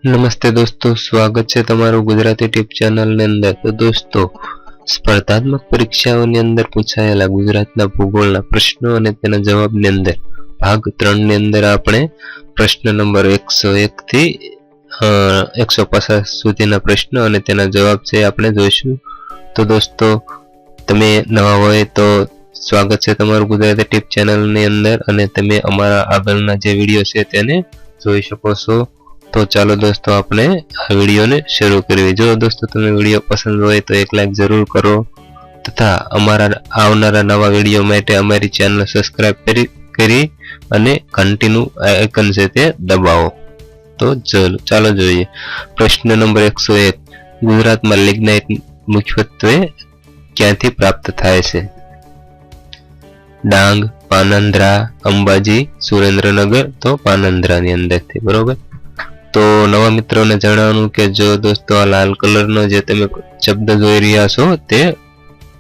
નમસ્તે દોસ્તો, સ્વાગત છે તમારું ગુજરાતી ટીપ ચેનલની અંદર। તો દોસ્તો, સ્પર્ધાત્મક પરીક્ષાઓની અંદર પૂછાયેલા ગુજરાતના ભૂગોળના પ્રશ્નો અને તેના જવાબની અંદર ભાગ 3 ની અંદર આપણે પ્રશ્ન નંબર 101 થી 150 સુધીના પ્રશ્નો અને તેના જવાબ છે આપણે જોઈશું। તો દોસ્તો, તમે નવા હોય તો સ્વાગત છે તમારું ગુજરાતી ટીપ ચેનલની અંદર અને તમે અમારા આગળના જે વિડીયો છે તેને જોઈ શકો છો। तो चलो दोस्तों, आपने आ वीडियो ने शुरू करिए। जो दोस्तों तुम्हें वीडियो पसंद हो तो एक लाइक जरूर करो तथा अमारा आवनारा नवा वीडियो माटे अमारी चैनल सब्सक्राइब करी अने कंटिन्यू आइकन से ते दबाओ। तो चलो જોઈએ। प्रश्न नंबर 101, गुजरात में लिग्नाइट मुख्यत्वे क्यांथी प्राप्त थाय छे? डांग, पानंद्रा, अंबाजी, सुरेन्द्रनगर। तो पानंद्रा नी अंदर थी, बरोबर। तो नवा मित्रों ने जणावવાનું કે જો દોસ્તો આ લાલ કલરનો જે તમે શબ્દ જોઈ રહ્યા છો તે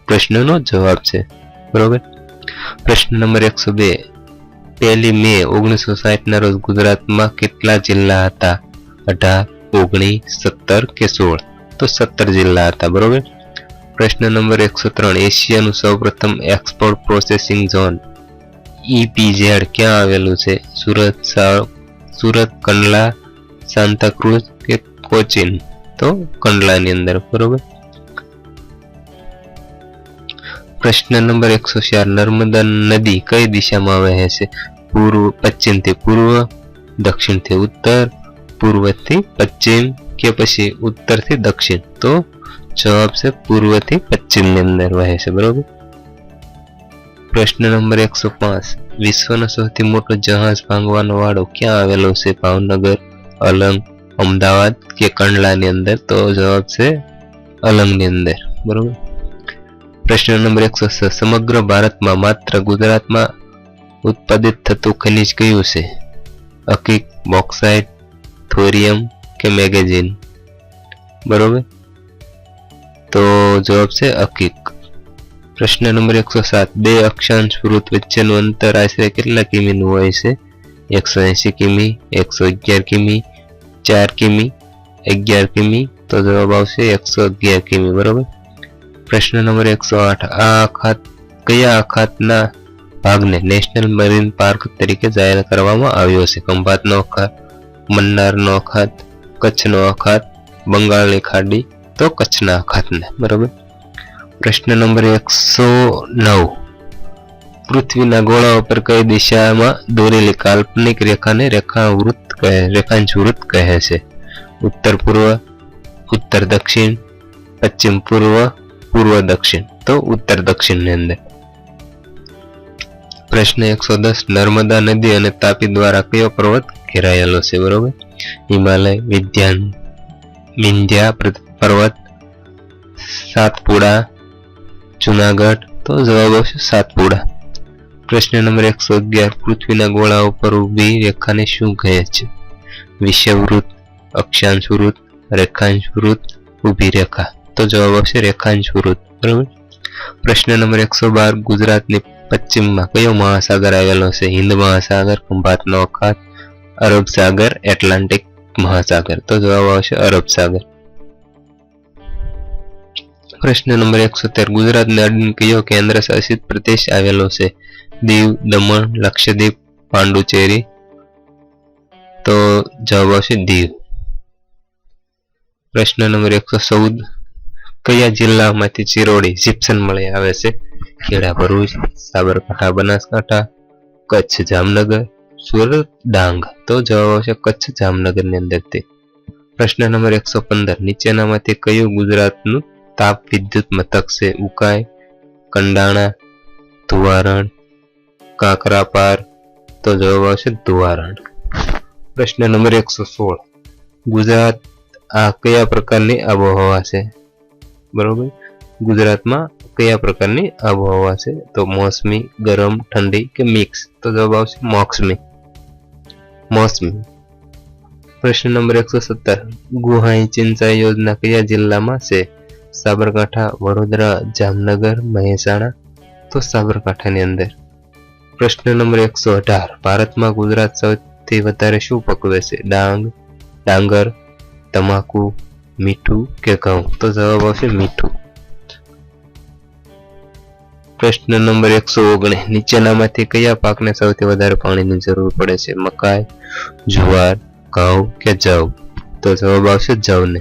પ્રશ્નનો જવાબ છે, બરોબર। પ્રશ્ન નંબર 102, 1 મે 1960 ના રોજ ગુજરાતમાં કેટલા જિલ્લા હતા? 18, 19, 17 કે 16? તો 17 જિલ્લા હતા, બરોબર। પ્રશ્ન નંબર 103, એશિયાનું સૌપ્રથમ એક્સપોર્ટ પ્રોસેસિંગ ઝોન EPZ ક્યાં આવેલું છે? સુરત, કંડલા, सांता क्रूज के कोचीन? तो कंडला नी अंदर, बरोबर। प्रश्न नंबर 104, नर्मदा नदी कई दिशा में वहे छे? पूर्व, पश्चिम थी पूर्व, दक्षिण थी उत्तर, पूर्व थी पश्चिम के पछी उत्तर थी दक्षिण? तो जवाब से पूर्व थी पश्चिम नी अंदर वहे छे, बरोबर। प्रश्न नंबर 105, विश्वनो सौथी मोटो जहाज भांगवानो वाड़ो क्यां आवेलो छे? भावनगर, अलंग, अमदावाद के कंडला नी अंदर? तो जवाब से अलंग नी अंदर, बरोबर। प्रश्न नंबर 106, समग्र भारत में मात्र गुजरात में उत्पादित थतु खनिज क्यु छे? अकीक, बॉक्साइट, थोरियम के मैगजीन? बरोबर। तो जवाब से अकीक। प्रश्न नंबर 107, 2 अक्षांश वृत्त वच्चेनुं अंतर आशरे केटला किमीनुं होय छे? 180 किमी, 111 किमी, 4 किमी, 11 किमी? तो जवाब आवशे 111 किमी, बरोबर। प्रश्न नंबर 108, आ अखात कया अखातना भागने नेशनल मरीन पार्क तरीके जाહેર કરવામાં આવ્યો છે? ખંભાતનો અખાત, મન્નારનો અખાત, કચ્છનો અખાત, બંગાળની ખાડી? તો કચ્છના અખાતને, બરોબર। પ્રશ્ન નંબર 109, पृथ्वीना गोळा पर कई दिशा में दोरेली काल्पनिक रेखा ने रेखांश वृत्त कहे छे? उत्तर पूर्व, उत्तर दक्षिण, पश्चिम पूर्व, पूर्व दक्षिण? तो उत्तर दक्षिण ने अंदर। प्रश्न 110, नर्मदा नदी और तापी द्वारा कयो पर्वत घेरायेलो छे? बरोबर। हिमालय, विंध्या पर्वत, सातपुड़ा, जूनागढ़? तो जवाब आवशे सातपुड़ा। प्रश्न नंबर 111, पृथ्वीना गोळा पर उभी रेखा ने शुं कहे छे? विषुववृत्त, अक्षांश वृत्त, रेखांश वृत्त, उभी रेखा? तो जवाब आवशे रेखांश वृत्त, बराबर। प्रश्न नंबर 112, गुजरातनी पश्चिम में कयो महासागर आवेलो छे? हिंद महासागर, खंभातनो अखात, अरब सागर, एटलांटिक महासागर? तो जवाब आवशे अरब सागर। प्रश्न नंबर 113, गुजरात ने अडीने कयो केन्द्र शासित प्रदेश आवेलो छे? दीव, दमण, लक्षद्वीप, पांडुचेरी? तो जवाब आवशे दीव। प्रश्न नंबर 114, कया जिल्ला मांथी चिरोड़ी जिप्सम मळी आवे छे? खेड़ा, भरूच, साबरकांठा, बनासकांठा, कच्छ, जामनगर, सूरत, डांग? तो जवाब आवशे कच्छ जामनगर ની અંદરથી। प्रश्न नंबर 115, નીચેનામાંથી કયું ગુજરાતનું ताप विद्युत मथक से? उकाई, कंडाणा, धुवारण, काकरापार? तो जवाब आवशे धुवारण। प्रश्न नंबर 116, गुजरात आ कया प्रकारनी आबोहवा छे? बरोबर। गुजरात में कया प्रकारनी आबोहवा छे? तो मौसमी, गरम, ठंडी के मिक्स? तो जवाब आवशे मौसमी। प्रश्न नंबर 117, गुहाई सिंचाई योजना कया जिल्ला में छे? साबरकांठा, वडोदरा, जामनगर, महेसाणा? तो साबरकांठा ની અંદર। प्रश्न नंबर 118, भारत में गुजरात સૌથી વધારે શું પકવે છે? ડાંગ, ડાંગર, તમાકુ, મીઠું કે ઘઉં? તો જવાબ આવશે મીઠું. પ્રશ્ન નંબર 119. નીચેનામાંથી કયા પાકને સૌથી વધારે પાણીની જરૂર પડે છે? મકાઈ, જુવાર, ઘઉં કે જવ? તો જવાબ આવશે જવને.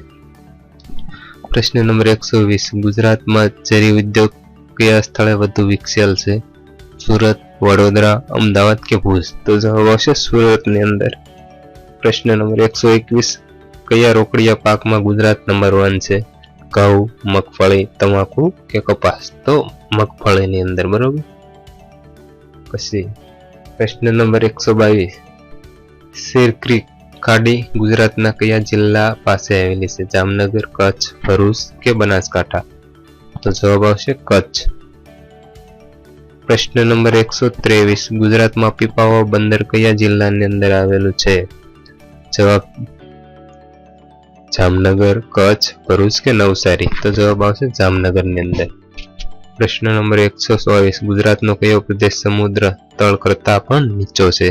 પ્રશ્ન નંબર 120. ગુજરાતમાં ઝેરી ઉદ્યોગ કયા સ્થળે વધુ વિકસેલ છે? સુરત, વડોદરા, અમદાવાદ કે ભુજ? તો જવાબ આવશે સુરતની અંદર. પ્રશ્ન નંબર 121. કયા રોકડિયા પાકમાં ગુજરાત નંબર 1 છે? ઘઉં, મગફળી, તમાકુ કે કપાસ? તો મગફળીની અંદર, બરોબર. પછી પ્રશ્ન નંબર 122. શેર ક્રીક ખાડી ગુજરાતના કયા જિલ્લા પાસે આવેલી છે? જામનગર, કચ્છ, ભરૂચ કે બનાસકાંઠા? તો જવાબ આવશે કચ્છ. પ્રશ્ન નંબર 123. ગુજરાતમાં પીપાવાવ બંદર કયા જિલ્લાની અંદર આવેલું છે? જવાબ જામનગર, કચ્છ, ભરૂચ કે નવસારી? તો જવાબ આવશે જામનગરની અંદર. પ્રશ્ન નંબર 124. ગુજરાતનો કયો પ્રદેશ સમુદ્ર તળ કરતા પણ નીચો છે?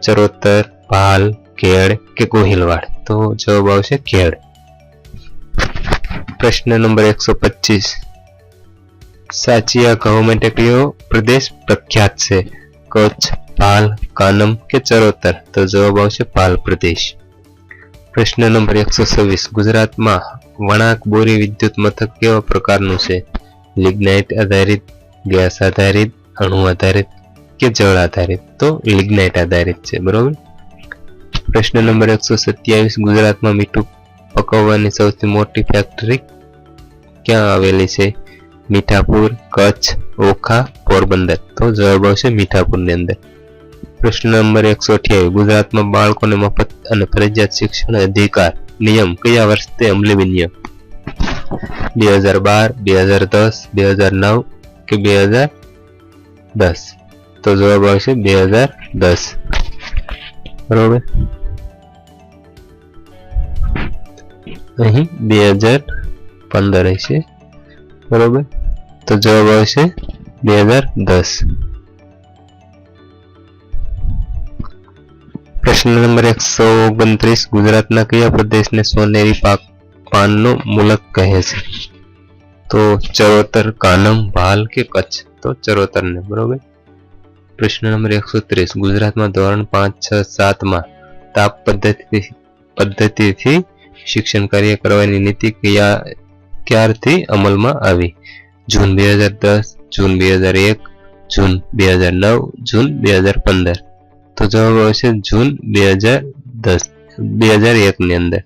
ચરોતર, ભાલ, કેળ કે ગોહિલવાડ? તો જવાબ આવશે કેળ. પ્રશ્ન નંબર 125. સાચિયા ઘઉં માટે કયો પ્રદેશ પ્રખ્યાત છે? કચ્છ, ભાલ, કાનમ કે ચરોતર? તો જવાબ આવશે ભાલ પ્રદેશ. પ્રશ્ન નંબર 126. ગુજરાતમાં વણાક બોરી વિદ્યુત મથક કેવા પ્રકારનું છે? લિગ્નાઇટ આધારિત, ગેસ આધારિત, અણુ આધારિત કે જળ આધારિત? તો લિગ્નાઇટ આધારિત છે, બરોબર. પ્રશ્ન નંબર 127. ગુજરાતમાં મીઠું પકવવાની સૌથી મોટી ફેક્ટરી ક્યાં આવેલી છે? મીઠાપુર, કચ્છ, ઓખા, પોરબંદર? તો જવાબ આવશે મીઠાપુરની અંદર. પ્રશ્ન નંબર 128. ગુજરાતમાં બાળકોને મફત અને ફરજિયાત શિક્ષણ અધિકાર નિયમ કયા વર્ષે અમલી બન્યો? 2012, 2010, 2009 કે 2010? તો જવાબ આવશે 2010, બરોબર. અહીં 2015 હશે, બરોબર. તો જવાબ આવશે 2010. પ્રશ્ન નંબર 129. ગુજરાતના કયા પ્રદેશને સોનેરી પાનનો મુલક કહે છે? તો ચરોતર, કાનમ, ભાલ કે કચ્છ? તો ચરોતરને, બરોબર. પ્રશ્ન નંબર 130. ગુજરાતમાં ધોરણ 5, 6, 7 તાપ પદ્ધતિથી શિક્ષણ કાર્ય કરવાની નીતિ ક્યારથી અમલમાં આવી? જૂન 2010, જૂન 2001, જૂન 2009, જૂન 2015? તો જવાબ આવશે જૂન 2001 ની અંદર.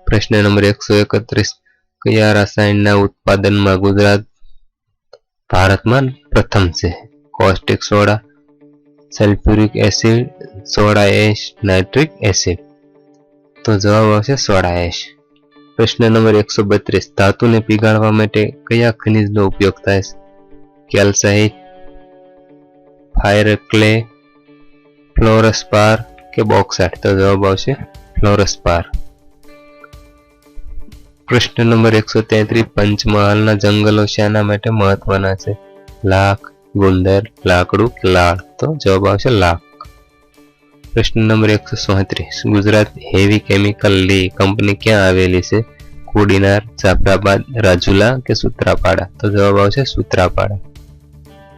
પ્રશ્ન નંબર 131. કયા રસાયણના ઉત્પાદનમાં ગુજરાત ભારતમાં પ્રથમ છે? Caustic soda, sulphuric acid, soda ash, nitric acid? તો જવાબ આવશે સોડા એશ. પ્રશ્ન નંબર 132. ધાતુને પીગાળવા માટે કયા ખનિજનો ઉપયોગ થાય છે? કેલ્સાઇટ, ફાયર ક્લે, ફ્લોરસ્પાર કે બોક્સાઇટ? તો જવાબ આવશે ફ્લોરસ્પાર. પ્રશ્ન નંબર 133. પંચમહાલના જંગલો શાના માટે મહત્વના છે? લાખ, ગુંદર, લાકડું કે લાળ? તો જવાબ આવશે લાખ. પ્રશ્ન નંબર 134. ગુજરાત હેવી કેમિકલ લી કંપની ક્યાં આવેલી છે? કોડીનાર, જાફરાબાદ, રાજુલા કે સૂત્રાપાડા? તો જવાબ આવશે સૂત્રાપાડા.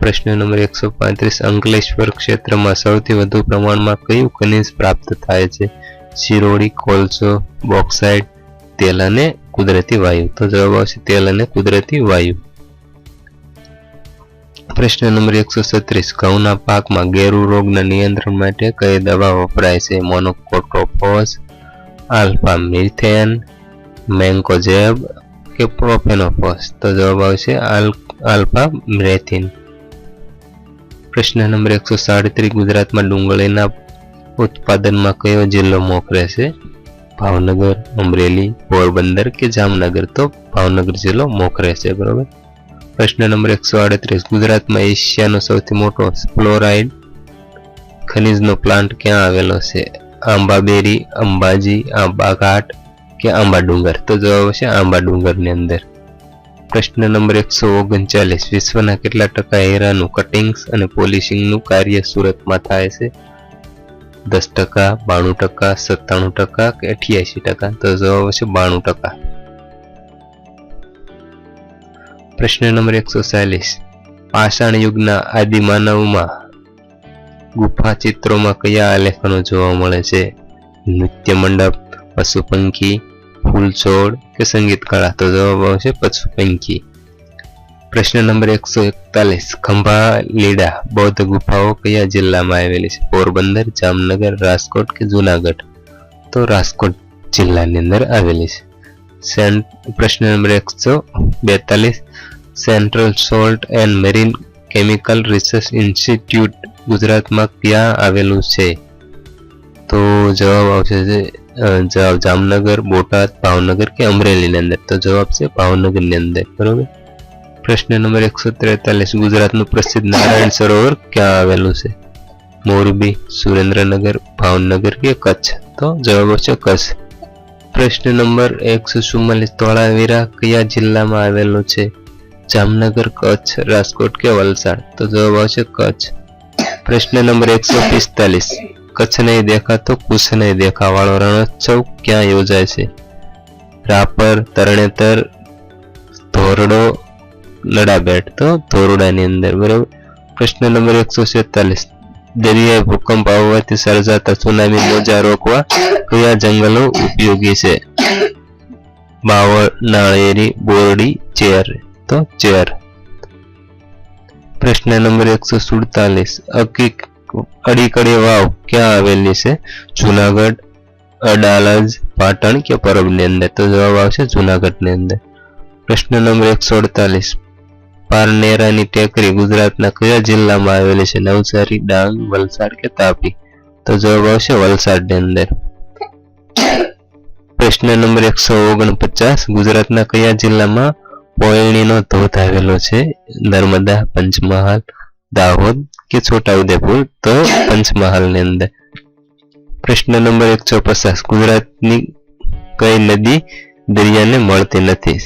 પ્રશ્ન નંબર 135. અંકલેશ્વર ક્ષેત્રમાં સૌથી વધુ પ્રમાણમાં કયું ખનિજ પ્રાપ્ત થાય છે? શિરોડી, કોલસો, બોક્સાઇટ, તેલ અને કુદરતી વાયુ? તો જવાબ આવશે તેલ અને કુદરતી વાયુ. પ્રશ્ન નંબર 136. ઘઉંના પાકમાં ગેરુ રોગના નિયંત્રણ માટે કઈ દવા વપરાય છે? મોનોકોટોફોસ, આલ્ફા મિથેન, મેન્કોજેબ કે પ્રોફેનોફોસ? તો જવાબ આવશે આલ્ફા મિથેન. પ્રશ્ન નંબર 137. ગુજરાતમાં ડુંગળીના ઉત્પાદનમાં કયો જિલ્લો મોખરે છે? ભાવનગર, અમરેલી, પોરબંદર કે જામનગર? તો ભાવનગર જિલ્લો મોખરે છે, બરોબર. પ્રશ્ન નંબર 138. ગુજરાતમાં એશિયાનો સૌથી મોટો ફ્લોરાઇડ ખનિજનો પ્લાન્ટ ક્યાં આવેલો છે? આંબાબેરી, અંબાજી, આંબાઘાટ કે આંબા ડુંગર? તો જવાબ છે આંબા ડુંગરની અંદર. પ્રશ્ન નંબર 139. વિશ્વના કેટલા ટકા હીરાનું કટિંગ્સ અને પોલિશિંગનું કાર્ય સુરતમાં થાય છે? 10%, 92%, 97% કે 88%? તો જવાબ આવશે 92%. પ્રશ્ન નંબર 140. પાષાણ યુગના આદિમાનવમાં ગુફા ચિત્રોમાં કયા આલેખનો જોવા મળે છે? નૃત્ય મંડપ, પશુ પંખી, ફૂલ છોડ કે સંગીત કળા? તો જવાબ આવશે પશુ પંખી. પ્રશ્ન નંબર 141. ખંભાલીડા બૌદ્ધ ગુફાઓ કયા જિલ્લામાં આવેલી છે? પોરબંદર, જામનગર, રાજકોટ કે જુનાગઢ? તો રાજકોટ જિલ્લાની અંદર આવેલી છે. પ્રશ્ન number 142. Central salt and marine chemical research institute ગુજરાતમાં ક્યાં આવેલું છે? તો જવાબ આવશે જામનગર, બોટાદ, ભાવનગર કે અમરેલીની અંદર? તો જવાબ છે ભાવનગરની અંદર. બરોબર. પ્રશ્ન નંબર 143. ગુજરાતનું પ્રસિદ્ધ નારાયણ સરોવર ક્યાં આવેલું છે? મોરબી, સુરેન્દ્રનગર, ભાવનગર કે કચ્છ? તો જવાબ આવશે કચ્છ. પ્રશ્ન નંબર 144. ધોળાવીરા કયા જિલ્લામાં આવેલું છે? જામનગર, કચ્છ, રાજકોટ કે વલસાડ? તો જવાબ આવશે કચ્છ. પ્રશ્ન નંબર 145. કચ્છ નહીં દેખા તો કુછ નહીં દેખા વાળો રણોત્સવ ક્યાં યોજાય છે? રાપર, તરણેતર, ધોરડો, લડાબેટ? તો ધોરડાની અંદર. બરાબર. પ્રશ્ન નંબર 146. દરિયાઈ ભૂકંપ આવવાથી સર્જાતા સુનામી મોજા રોકવા કયા જંગલો ઉપયોગી છે? બાવળ, નાળિયેરી, બોરડી, ચેર? તો ચેર. પ્રશ્ન નંબર 147. અડીકડી વાવ ક્યાં આવેલી છે? જુનાગઢ, અડાલજ, પાટણ કે પરબની અંદર? તો જવાબ આવશે જુનાગઢની અંદર. પ્રશ્ન નંબર 148. પારનેરાની ટેકરી ગુજરાતના કયા જિલ્લામાં આવેલી છે? નવસારી, ડાંગ, વલસાડ કે તાપી? તો જવાબ આવશે વલસાડની અંદર. પ્રશ્ન નંબર 149. ગુજરાતના કયા જિલ્લામાં પોયણીનો ધોધ આવેલો છે? નર્મદા, પંચમહાલ, દાહોદ કે છોટાઉદેપુર? તો પંચમહાલની અંદર. પ્રશ્ન નંબર 150. ગુજરાતની કઈ નદી દરિયાને મળતી નથી?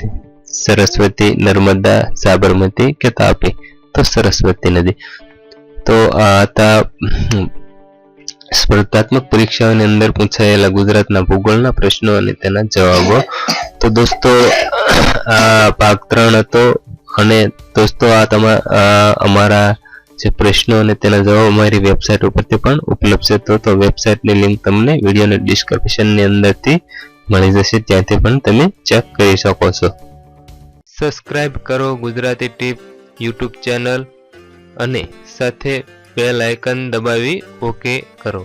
સરસ્વતી, નર્મદા, સાબરમતી કે તાપી? તો સરસ્વતી નદી. તો આ હતા સ્પર્ધાત્મક પરીક્ષાઓની અંદર પૂછાયેલા ગુજરાતના ભૂગોળના પ્રશ્નો અને તેના જવાબો. તો દોસ્તો આ ભાગ 3 હતો. અને દોસ્તો આ અમારા જે પ્રશ્નો અને તેના જવાબ અમારી વેબસાઇટ ઉપરથી પણ ઉપલબ્ધ છે. તો વેબસાઇટની લિંક તમને વિડીયોના ડિસ્ક્રિપ્શનની અંદરથી મળી જશે, ત્યાંથી પણ તમે ચેક કરી શકો છો. સબસ્ક્રાઇબ કરો ગુજરાતી ટીપ યુટ્યુબ ચેનલ અને સાથે બેલ આઇકન દબાવી ઓકે કરો.